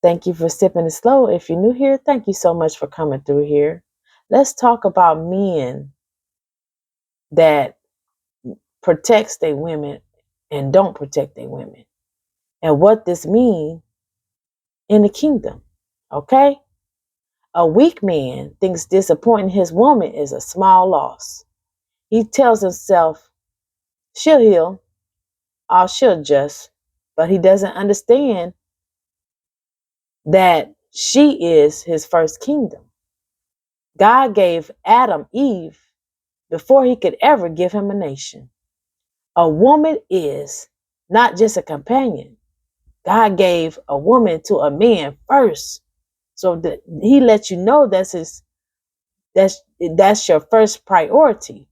Thank you for sipping it slow. If you're new here, thank you so much for coming through here. Let's talk about men that protects their women and don't protect their women, and what this means in the kingdom. Okay? A weak man thinks disappointing his woman is a small loss. He tells himself, she'll heal, or she'll adjust, but he doesn't understand that she is his first kingdom. God gave Adam Eve before he could ever give him a nation. A woman is not just a companion. God gave a woman to a man first. So that he lets you know that's your first priority.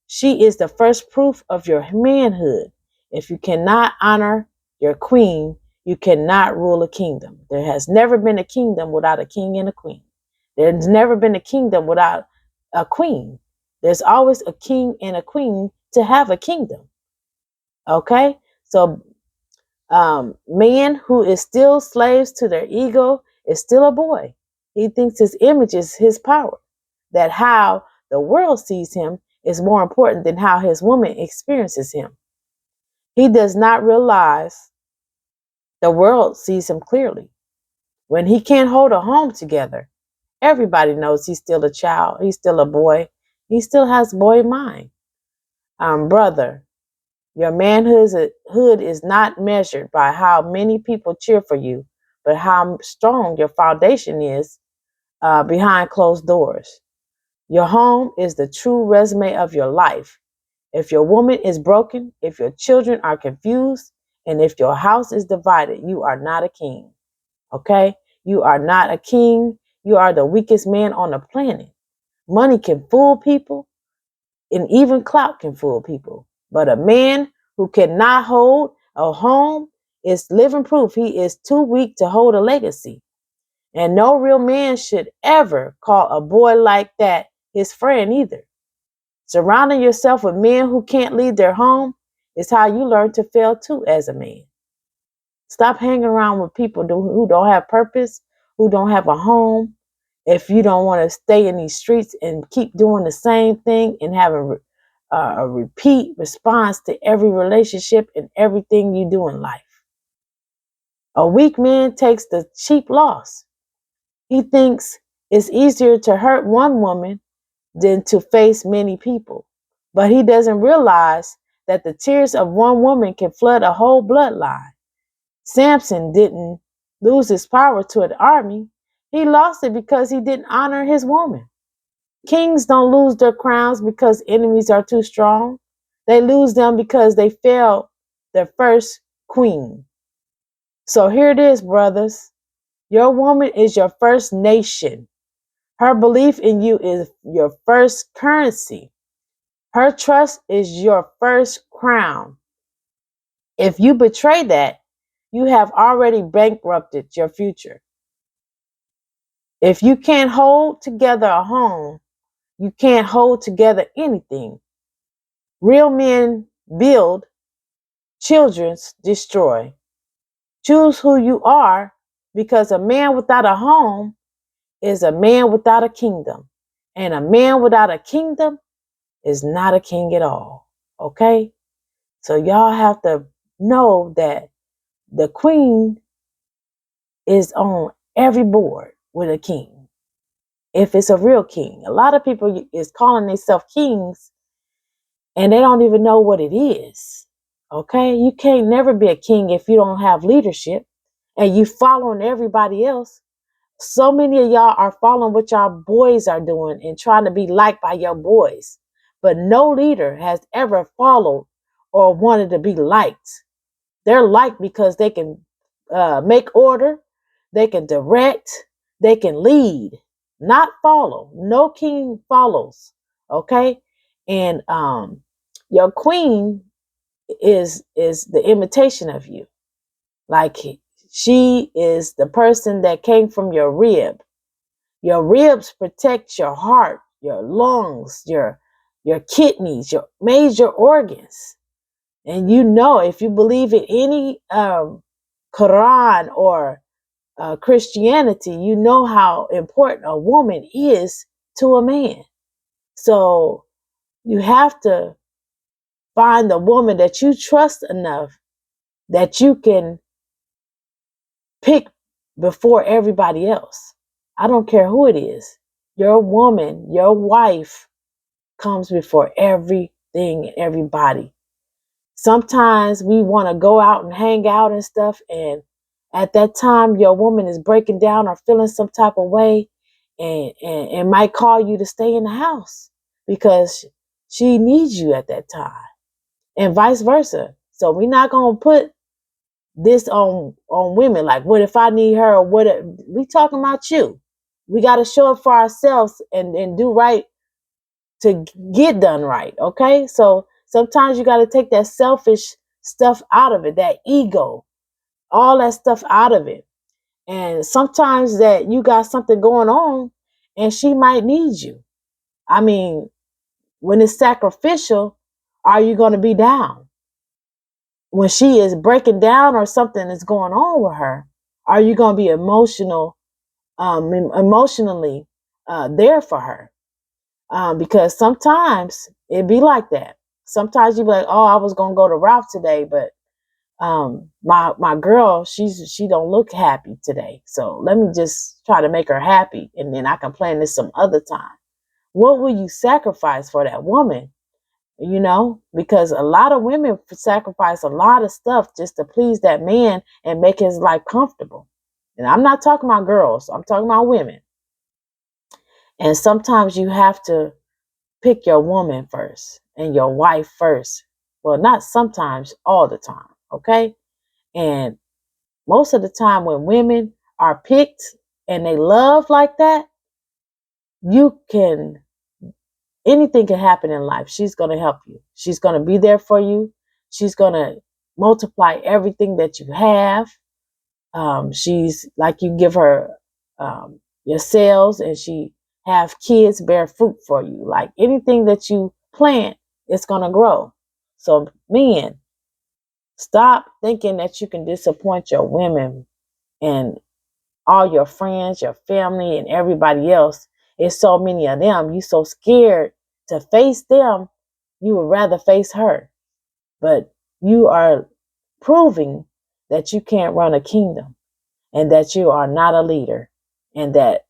She is the first proof of your manhood. If you cannot honor your queen, you cannot rule a kingdom. There has never been a kingdom without a king and a queen. There's never been a kingdom without a queen. There's always a king and a queen to have a kingdom. Okay? So, man who is still slaves to their ego is still a boy. He thinks his image is his power, that how the world sees him is more important than how his woman experiences him. He does not realize the world sees him clearly. When he can't hold a home together, everybody knows he's still a child, he's still a boy, he still has boy mind. Brother, your manhood is not measured by how many people cheer for you, but how strong your foundation is behind closed doors. Your home is the true resume of your life. If your woman is broken, if your children are confused, and if your house is divided, you are not a king. Okay? You are not a king. You are the weakest man on the planet. Money can fool people, and even clout can fool people. But a man who cannot hold a home is living proof he is too weak to hold a legacy. And no real man should ever call a boy like that his friend either. Surrounding yourself with men who can't leave their home is how you learn to fail too as a man. Stop hanging around with people who don't have purpose, who don't have a home. If you don't want to stay in these streets and keep doing the same thing and have a repeat response to every relationship and everything you do in life. A weak man takes the cheap loss. He thinks it's easier to hurt one woman than to face many people. But he doesn't realize that the tears of one woman can flood a whole bloodline. Samson didn't lose his power to an army. He lost it because he didn't honor his woman. Kings don't lose their crowns because enemies are too strong. They lose them because they failed their first queen. So here it is, brothers. Your woman is your first nation. Her belief in you is your first currency. Her trust is your first crown. If you betray that, you have already bankrupted your future. If you can't hold together a home, you can't hold together anything. Real men build, children destroy. Choose who you are, because a man without a home is a man without a kingdom. And a man without a kingdom is not a king at all. Okay? So y'all have to know that the queen is on every board with a king. If it's a real king, a lot of people is calling themselves kings and they don't even know what it is. Okay, you can't never be a king if you don't have leadership and you following everybody else. So many of y'all are following what y'all boys are doing and trying to be liked by your boys, but no leader has ever followed or wanted to be liked. They're liked because they can make order, they can direct, they can lead, not follow. No king follows. Okay, and your queen is the imitation of you. Like she is the person that came from your rib. Your ribs protect your heart, your lungs, your kidneys, your major organs. And you know, if you believe in any Quran or Christianity, you know how important a woman is to a man. So you have to find a woman that you trust enough that you can pick before everybody else. I don't care who it is. Your woman, your wife comes before everything and everybody. Sometimes we want to go out and hang out and stuff, and at that time your woman is breaking down or feeling some type of way, and might call you to stay in the house because she needs you at that time, and vice versa. So we're not going to put this on women, like, what if I need her, or what we talking about you. We got to show up for ourselves and do right to get done right. Okay, so sometimes you got to take that selfish stuff out of it, that ego, all that stuff out of it. And sometimes that you got something going on and she might need you. I mean, when it's sacrificial, are you going to be down? When she is breaking down or something is going on with her, are you going to be emotionally there for her? Because sometimes it be like that. Sometimes you be like, oh, I was gonna go to Ralph today, but my girl, she don't look happy today. So let me just try to make her happy, and then I can plan this some other time. What will you sacrifice for that woman? Because a lot of women sacrifice a lot of stuff just to please that man and make his life comfortable. And I'm not talking about girls, I'm talking about women. And sometimes you have to pick your woman first and your wife first. Well, not sometimes, all the time. Okay. And most of the time, when women are picked and they love like that, anything can happen in life. She's going to help you. She's going to be there for you. She's going to multiply everything that you have. She's like, you give her your sales, and she have kids bear fruit for you. Like anything that you plant, it's going to grow. So men, stop thinking that you can disappoint your women and all your friends, your family, and everybody else. It's so many of them. You so scared to face them, you would rather face her. But you are proving that you can't run a kingdom, and that you are not a leader, and that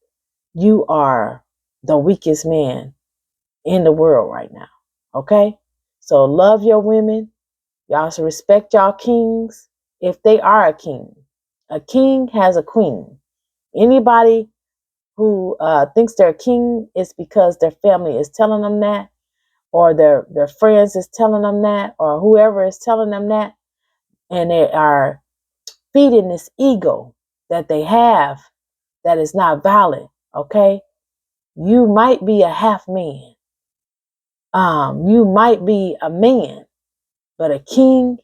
you are the weakest man in the world right now. Okay? So love your women. Y'all should respect y'all kings if they are a king. A king has a queen. Anybody who thinks they're a king is because their family is telling them that, or their friends is telling them that, or whoever is telling them that, and they are feeding this ego that they have that is not valid. Okay, you might be a half man, you might be a man, but a king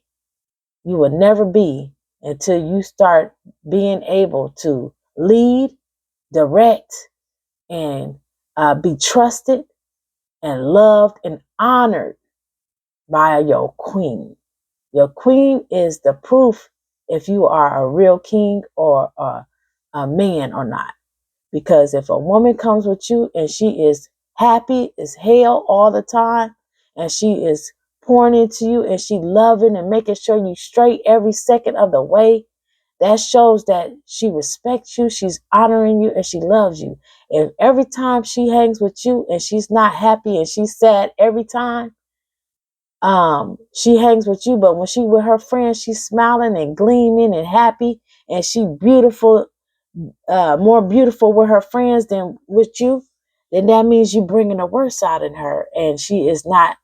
you will never be until you start being able to lead, direct, and be trusted and loved and honored by your queen. Your queen is the proof if you are a real king or a man or not. Because if a woman comes with you and she is happy as hell all the time, and she is pouring into you, and she loving and making sure you straight every second of the way, that shows that she respects you, she's honoring you, and she loves you. If every time she hangs with you and she's not happy and she's sad every time she hangs with you, but when she with her friends, she's smiling and gleaming and happy, and she beautiful, more beautiful with her friends than with you, then that means you bringing the worst out in her, and she is not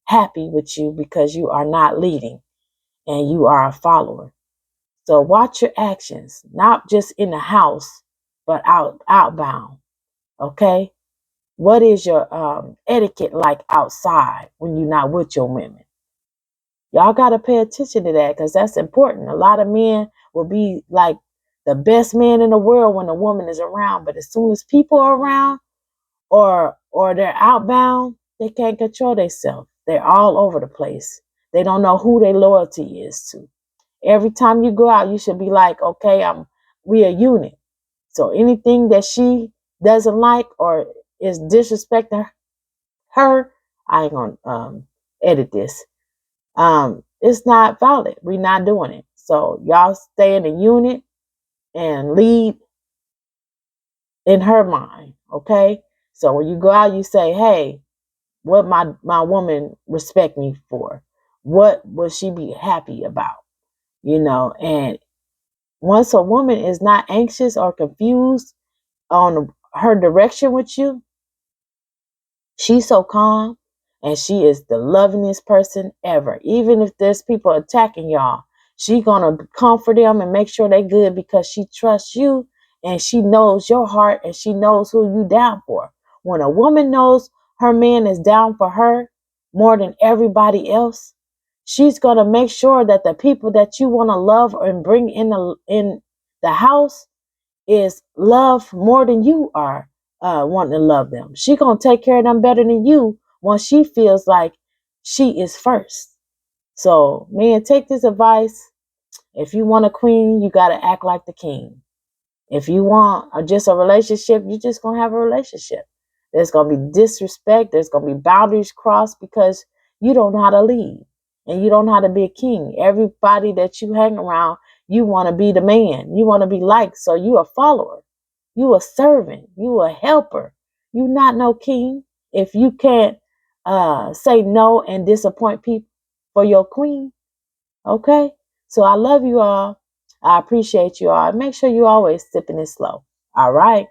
happy with you because you are not leading and you are a follower. So watch your actions, not just in the house, but outbound. Okay, what is your etiquette like outside when you're not with your women? Y'all got to pay attention to that, because that's important. A lot of men will be like the best man in the world when a woman is around, but as soon as people are around, or they're outbound, they can't control themselves. They're all over the place. They don't know who their loyalty is to. Every time you go out, you should be like, okay, I'm we a unit. So anything that she doesn't like or is disrespecting her, I ain't gonna edit this. It's not valid. We're not doing it. So y'all stay in a unit and lead in her mind. Okay. So when you go out, you say, hey, what my woman respect me for? What will she be happy about? And once a woman is not anxious or confused on her direction with you, she's so calm and she is the lovingest person ever. Even if there's people attacking y'all, she gonna comfort them and make sure they good because she trusts you and she knows your heart and she knows who you down for. When a woman knows her man is down for her more than everybody else, she's gonna make sure that the people that you want to love and bring in the house is love more than you are wanting to love them. She gonna take care of them better than you once she feels like she is first. So, man, take this advice. If you want a queen, you gotta act like the king. If you want just a relationship, you're just gonna have a relationship. There's gonna be disrespect. There's gonna be boundaries crossed because you don't know how to lead and you don't know how to be a king. Everybody that you hang around, you want to be the man. You want to be liked, so you a follower. You a servant. You a helper. You not no king if you can't say no and disappoint people for your queen. Okay? So I love you all. I appreciate you all. Make sure you always sipping it slow. All right?